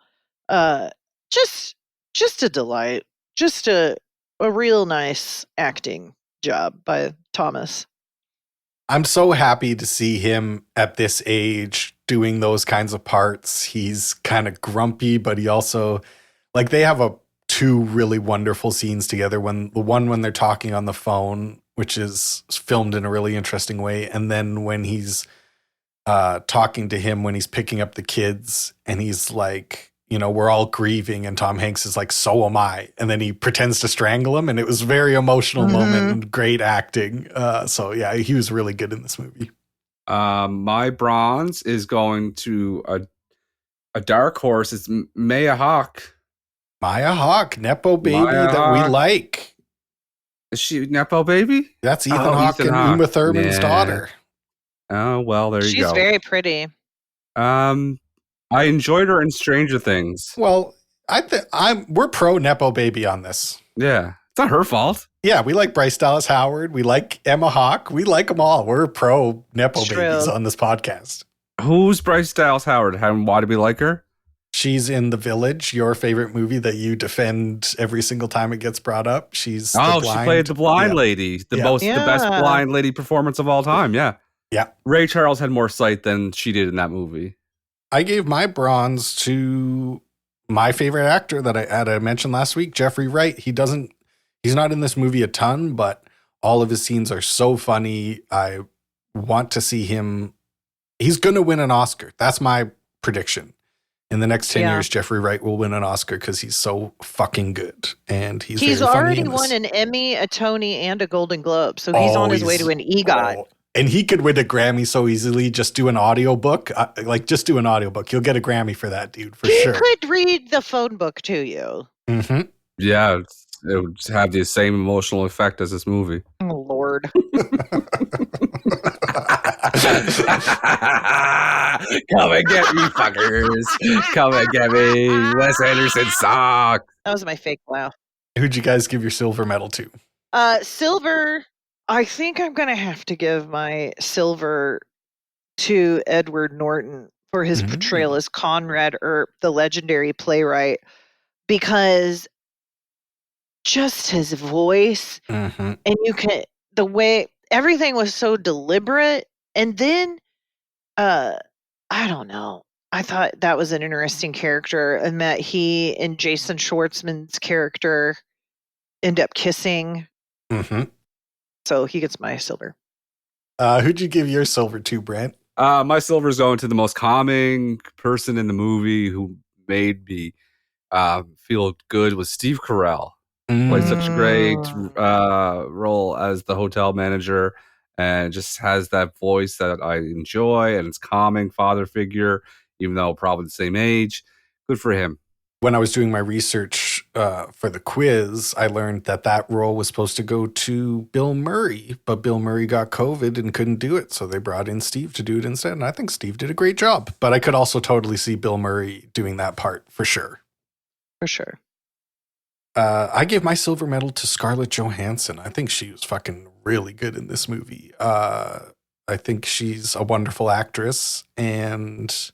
Just a delight. Just a real nice acting job by Thomas. I'm so happy to see him at this age doing those kinds of parts. He's kind of grumpy, but he also, like, they have two really wonderful scenes together. When they're talking on the phone, which is filmed in a really interesting way, and then when he's talking to him when he's picking up the kids, and he's like, we're all grieving, and Tom Hanks is like, so am I, and then he pretends to strangle him, and it was a very emotional moment and great acting. So yeah, he was really good in this movie. My bronze is going to a dark horse. It's Maya Hawke. Maya Hawke, Nepo baby that we like. Is she Nepo baby? That's Ethan Hawke and Uma Thurman's daughter. Oh, well, there you go. She's very pretty. I enjoyed her in Stranger Things. Well, we're pro Nepo baby on this. Yeah, it's not her fault. Yeah, we like Bryce Dallas Howard. We like Emma Hawke. We like them all. We're pro Nepo babies on this podcast. Who's Bryce Dallas Howard? And why do we like her? She's in The Village, your favorite movie that you defend every single time it gets brought up. She's she played the blind lady, the best blind lady performance of all time. Yeah. Ray Charles had more sight than she did in that movie. I gave my bronze to my favorite actor that I mentioned last week, Jeffrey Wright. He's not in this movie a ton, but all of his scenes are so funny. I want to see him. He's going to win an Oscar. That's my prediction. In the next 10 years, Jeffrey Wright will win an Oscar because he's so fucking good. And he's already won an Emmy, a Tony, and a Golden Globe. So he's on his way to an EGOT. And he could win a Grammy so easily. Just do an audiobook. Just do an audiobook. You'll get a Grammy for that, dude, for sure. He could read the phone book to you. Mm-hmm. Yeah, it would have the same emotional effect as this movie. Oh, Lord. Come and get me, fuckers. Come and get me. Wes Anderson sucks. That was my fake laugh. Who'd you guys give your silver medal to? Silver, I think I'm going to have to give my silver to Edward Norton for his portrayal as Conrad Earp, the legendary playwright, because just his voice and the way everything was so deliberate. And then, I don't know. I thought that was an interesting character, and that he and Jason Schwartzman's character end up kissing. So he gets my silver. Who'd you give your silver to, Brent? My silver's going to the most calming person in the movie who made me feel good was Steve Carell. Played such a great role as the hotel manager, and just has that voice that I enjoy, and it's calming father figure, even though probably the same age. Good for him. When I was doing my research for the quiz, I learned that role was supposed to go to Bill Murray, but Bill Murray got COVID and couldn't do it, so they brought in Steve to do it instead, and I think Steve did a great job. But I could also totally see Bill Murray doing that part, for sure. For sure. I gave my silver medal to Scarlett Johansson. I think she was fucking really good in this movie. I think she's a wonderful actress, and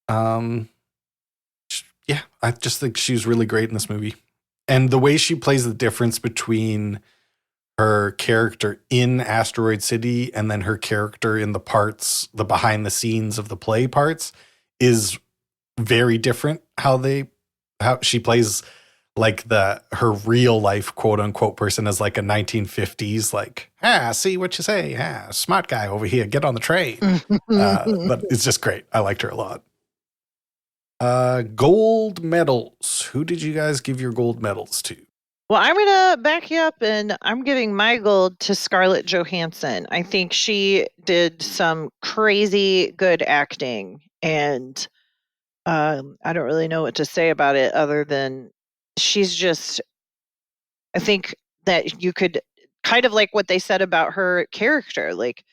yeah, I just think she's really great in this movie. And the way she plays the difference between her character in Asteroid City and then her character in the parts, the behind the scenes of the play parts, is very different. How she plays like her real life quote unquote person as like a 1950s, like, see what you say. Smart guy over here, get on the train. But it's just great. I liked her a lot. Gold medals. Who did you guys give your gold medals to? Well, I'm going to back you up, and I'm giving my gold to Scarlett Johansson. I think she did some crazy good acting, and I don't really know what to say about it other than she's just, I think that you could kind of like what they said about her character. Like,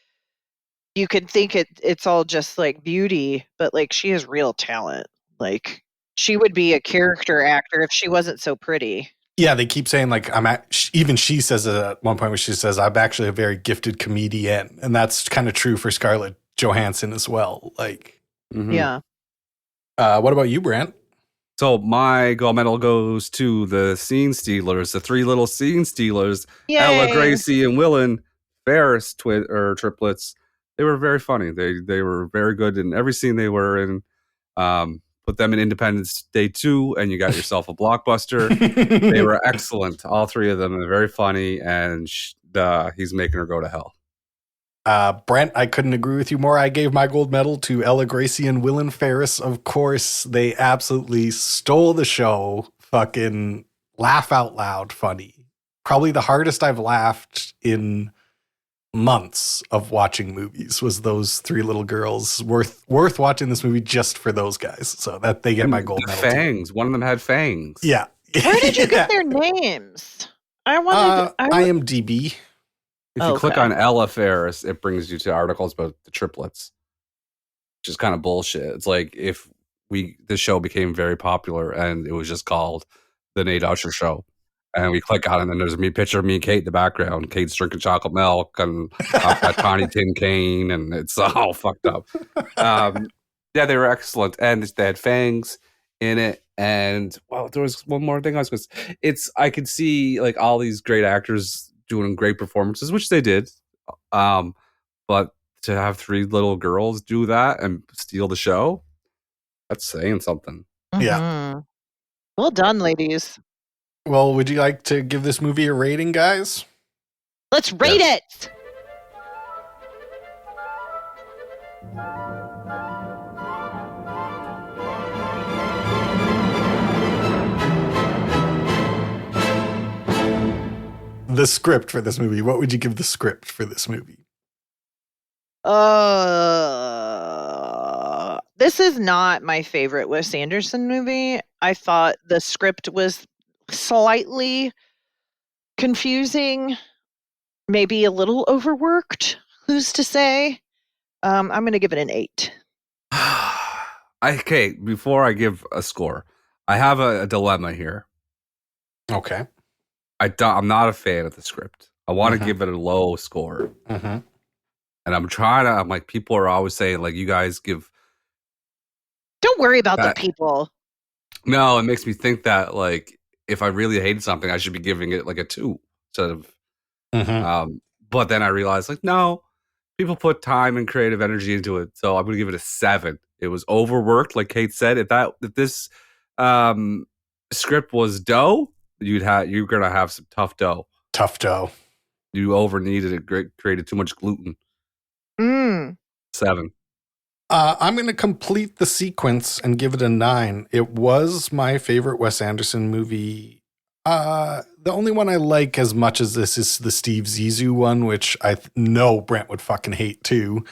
you could think it's all just like beauty, but like she has real talent. Like, she would be a character actor if she wasn't so pretty. Yeah, they keep saying like even she says it at one point where she says I'm actually a very gifted comedian, and that's kind of true for Scarlett Johansson as well. Like, Yeah. What about you, Brent? So my gold medal goes to the scene stealers, the three little scene stealers, Yay. Ella, Gracie, and Willem Ferris triplets. They were very funny. They were very good in every scene they were in. Put them in Independence Day 2, and you got yourself a blockbuster. They were excellent. All three of them are very funny, and he's making her go to hell. Brent, I couldn't agree with you more. I gave my gold medal to Ella Gracie and Willem Ferris. Of course, they absolutely stole the show. Fucking laugh out loud funny. Probably the hardest I've laughed in months of watching movies was those three little girls. Worth watching this movie just for those guys. So that they get my gold medal. Fangs. One of them had fangs. Yeah. Where did you get their names? IMDb. If you click on Ella Ferris, it brings you to articles about the triplets, which is kind of bullshit. It's like if the show became very popular and it was just called The Nate Usher Show. And we click on it, and then there's a picture of me and Kate in the background. Kate's drinking chocolate milk and off that tiny tin cane, and it's all fucked up. Yeah, they were excellent, and they had fangs in it. And well, there was one more thing I was going to say. I could see like all these great actors doing great performances, which they did. But to have three little girls do that and steal the show, that's saying something. Yeah. Well done, ladies. Well, would you like to give this movie a rating, guys? Let's rate it. The script for this movie. What would you give the script for this movie? This is not my favorite Wes Anderson movie. I thought the script was slightly confusing, maybe a little overworked. Who's to say? I'm going to give it an 8. Okay, before I give a score, I have a dilemma here. Okay. I'm not a fan of the script. I want to give it a low score. And I'm like, people are always saying, like, you guys give. Don't worry about the people. No, it makes me think that, like, if I really hated something, I should be giving it like a 2 instead of. But then I realized, like, no, people put time and creative energy into it, so I'm going to give it a 7. It was overworked, like Kate said. If this script was dough, you're going to have some tough dough. Tough dough. You over needed it, created too much gluten. 7. I'm going to complete the sequence and give it a 9. It was my favorite Wes Anderson movie. The only one I like as much as this is the Steve Zissou one, which I know Brent would fucking hate too.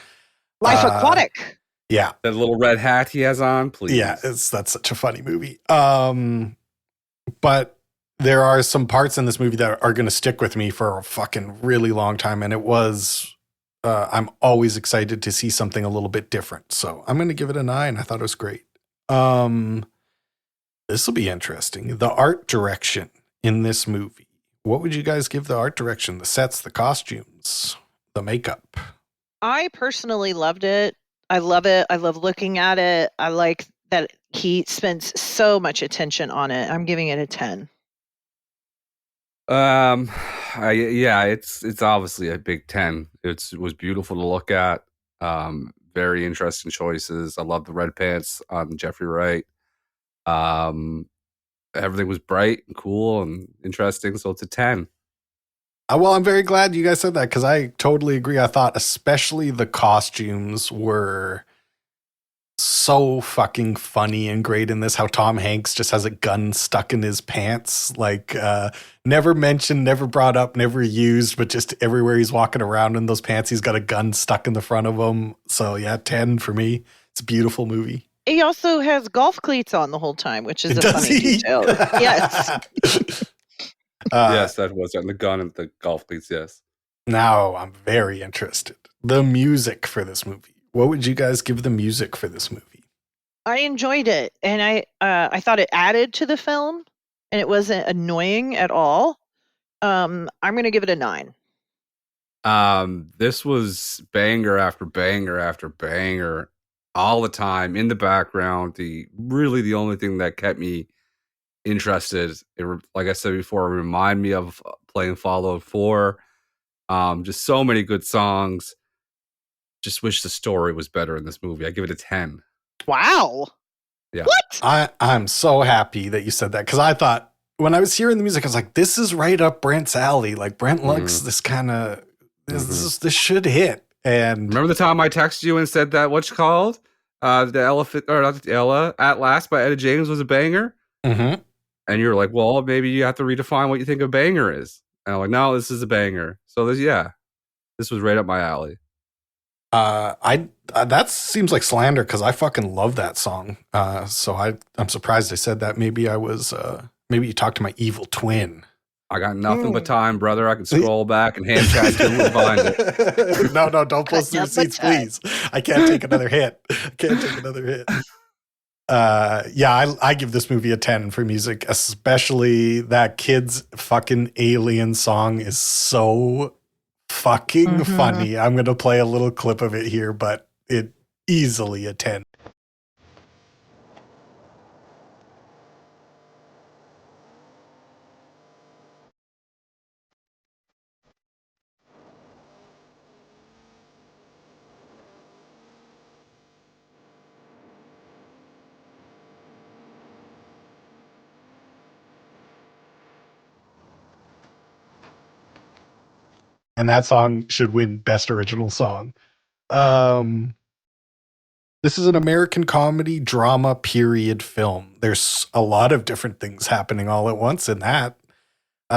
Life Aquatic. Yeah. That little red hat he has on, please. Yeah, that's such a funny movie. But there are some parts in this movie that are going to stick with me for a fucking really long time. And it was, I'm always excited to see something a little bit different. So I'm going to give it a 9. I thought it was great. This will be interesting. The art direction in this movie. What would you guys give the art direction? The sets, the costumes, the makeup? I personally loved it. I love it. I love looking at it. I like that he spends so much attention on it. I'm giving it a 10. It's obviously a big 10. It was beautiful to look at. Very interesting choices. I love the red pants on Jeffrey Wright. Everything was bright and cool and interesting, so it's a 10. Well, I'm very glad you guys said that because I totally agree. I thought especially the costumes were so fucking funny and great in this. How Tom Hanks just has a gun stuck in his pants, like never mentioned, never brought up, never used, but just everywhere he's walking around in those pants, he's got a gun stuck in the front of him. So yeah, 10 for me. It's a beautiful movie. He also has golf cleats on the whole time, which is a Does funny he? detail. Yes. Yes, that was it. The gun and the golf cleats, yes. Now I'm very interested. The music for this movie. What would you guys give the music for this movie? I enjoyed it, and I thought it added to the film, and it wasn't annoying at all. I'm going to give it a 9. This was banger after banger after banger all the time in the background. The only thing that kept me interested, like I said before, it reminded me of playing Fallout 4. Just so many good songs. Just wish the story was better in this movie. I give it a 10. Wow. Yeah. What? I'm so happy that you said that, because I thought when I was hearing the music, I was like, this is right up Brent's alley. Like Brent likes this kind of this should hit. And remember the time I texted you and said that what's called the elephant or not Ella At Last by Etta James was a banger, and you were like, well, maybe you have to redefine what you think a banger is. And I'm like, no, this is a banger. So this was right up my alley. That seems like slander, because I fucking love that song. So I'm surprised I said that. Maybe I was maybe you talked to my evil twin. I got nothing but time, brother. I can scroll back and hand chat to and find it. No, don't post the receipts, please. I can't take another hit. I give this movie a 10 for music, especially that kid's fucking alien song is so fucking funny. I'm going to play a little clip of it here, but it easily a 10. And that song should win Best Original Song. This is an American comedy drama period film. There's a lot of different things happening all at once in that.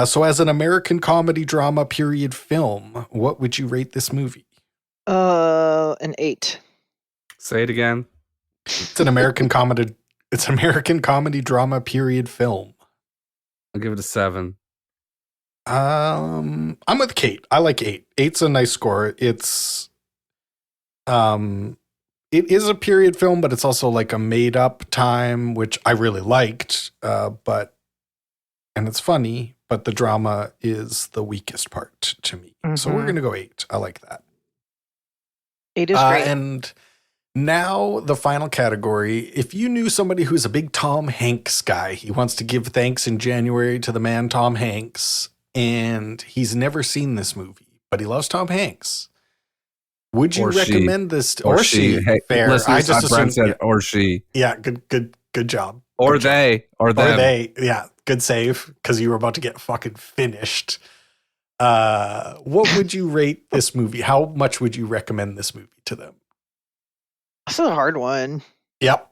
So as an American comedy drama period film, what would you rate this movie? An 8. Say it again. It's an American comedy. It's an American comedy drama period film. I'll give it a 7. I'm with Kate. I like 8. 8's a nice score. It's it is a period film, but it's also like a made up time, which I really liked. And it's funny, but the drama is the weakest part to me. So we're gonna go 8. I like that. 8 is great. And now the final category. If you knew somebody who's a big Tom Hanks guy, he wants to give thanks in January to the man Tom Hanks, and he's never seen this movie, but he loves Tom Hanks. Would you recommend this? Or she? Hey, fair. I just assumed said or she. Yeah, good job. Or good they. job. Or them. Or they. Yeah, good save, because you were about to get fucking finished. What would you rate this movie? How much would you recommend this movie to them? That's a hard one. Yep.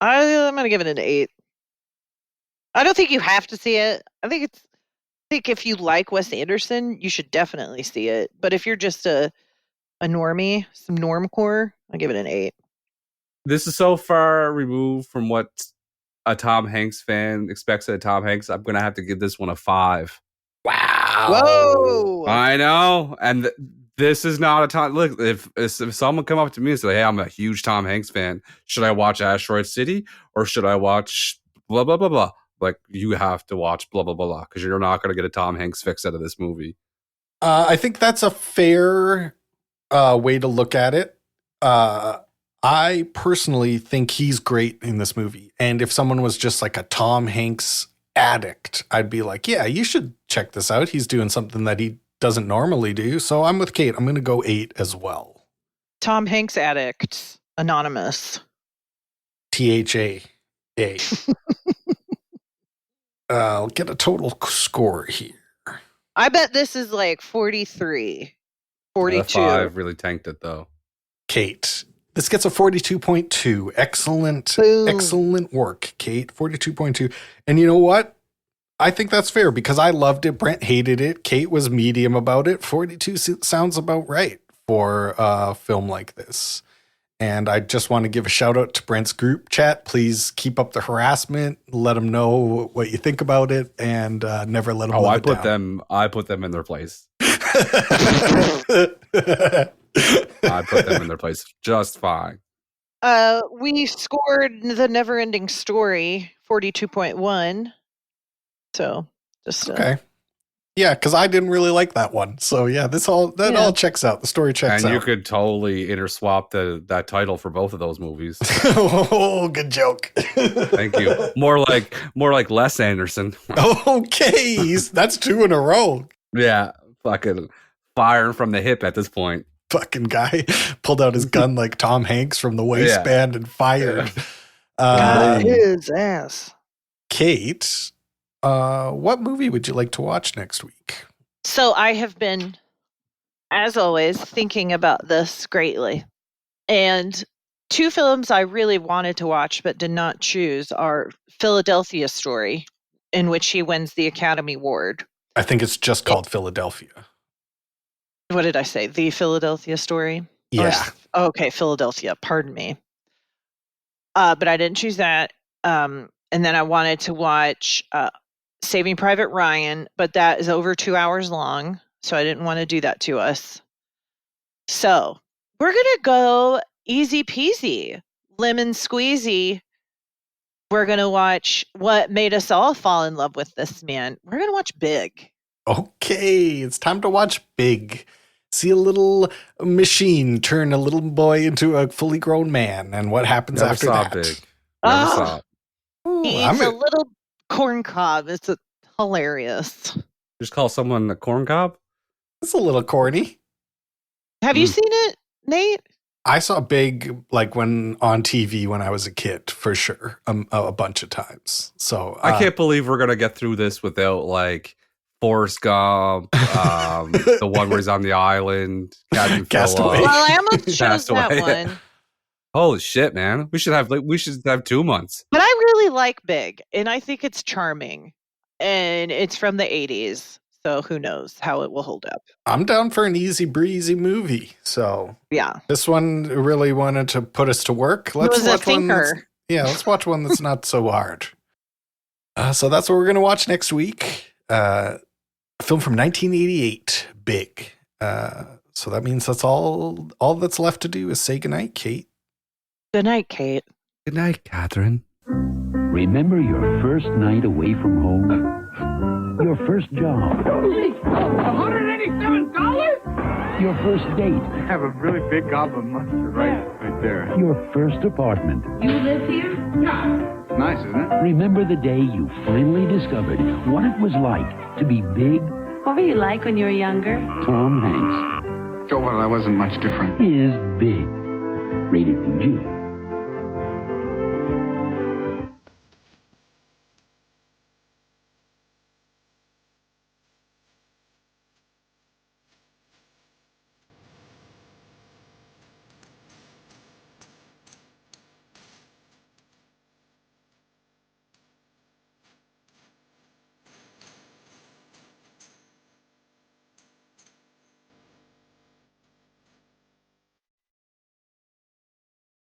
I'm going to give it an 8. I don't think you have to see it. I think if you like Wes Anderson, you should definitely see it. But if you're just a normie, some normcore, I'll give it an 8. This is so far removed from what a Tom Hanks fan expects of Tom Hanks. I'm going to have to give this one a 5. Wow. Whoa. I know. And this is not a Tom. Look, if someone come up to me and say, hey, I'm a huge Tom Hanks fan, should I watch Asteroid City or should I watch blah, blah, blah, blah? Like, you have to watch blah, blah, blah, blah, because you're not going to get a Tom Hanks fix out of this movie. I think that's a fair way to look at it. I personally think he's great in this movie. And if someone was just like a Tom Hanks addict, I'd be like, yeah, you should check this out. He's doing something that he doesn't normally do. So I'm with Kate. I'm going to go 8 as well. Tom Hanks addict, anonymous. THA. I'll get a total score here. I bet this is like 43, 42. 5 really tanked it, though. Kate, This gets a 42.2. Excellent, Boom. excellent work, Kate. 42.2. And you know what? I think that's fair because I loved it. Brent hated it. Kate was medium about it. 42 sounds about right for a film like this. And I just want to give a shout out to Brent's group chat. Please keep up the harassment. Let them know what you think about it, and never let them. I put them in their place. I put them in their place just fine. We scored The Neverending Story 42.1. So just okay. Yeah, because I didn't really like that one. So yeah, all checks out. The story checks out. And you could totally interswap that title for both of those movies. Oh, good joke. Thank you. More like Wes Anderson. Okay, that's 2 in a row. Yeah, fucking firing from the hip at this point. Fucking guy pulled out his gun like Tom Hanks from the waistband and fired. his ass. Kate, what movie would you like to watch next week? So I have been, as always, thinking about this greatly. And 2 films I really wanted to watch but did not choose are Philadelphia Story, in which he wins the Academy Award. I think it's just called Philadelphia. What did I say? The Philadelphia Story? Yeah. Okay, Philadelphia. Pardon me. But I didn't choose that. And then I wanted to watch Saving Private Ryan, but that is over 2 hours long, so I didn't want to do that to us. So we're going to go easy peasy, lemon squeezy. We're going to watch what made us all fall in love with this man. We're going to watch Big. Okay, it's time to watch Big. See a little machine turn a little boy into a fully grown man, and what happens Never after saw that? Big. Never saw it. He eats a little corn cob. It's hilarious. Just call someone a corn cob? It's a little corny. Have you seen it, Nate? I saw Big like when on TV when I was a kid, for sure, a bunch of times. So I can't believe we're gonna get through this without like Forrest Gump, the one where he's on the island, Captain Castaway. Phillip. Well, I almost chose that Castaway. one. Holy shit, man! We should have 2 months. But I really like Big, and I think it's charming. And it's from the 80s, so who knows how it will hold up. I'm down for an easy breezy movie. So Yeah. this one really wanted to put us to work. Let's was a watch one. thinker. Let's watch one that's not so hard. So that's what we're going to watch next week. A film from 1988, Big. So that means that's all that's left to do is say goodnight, Kate. Good night, Kate. Good night, Catherine. Remember your first night away from home? Your first job? $187? Your first date? I have a really big gob of mustard right there. Your first apartment? You live here? Yeah. It's nice, isn't it? Remember the day you finally discovered what it was like to be big? What were you like when you were younger? Tom Hanks Oh, well, I wasn't much different. is big. Rated PG.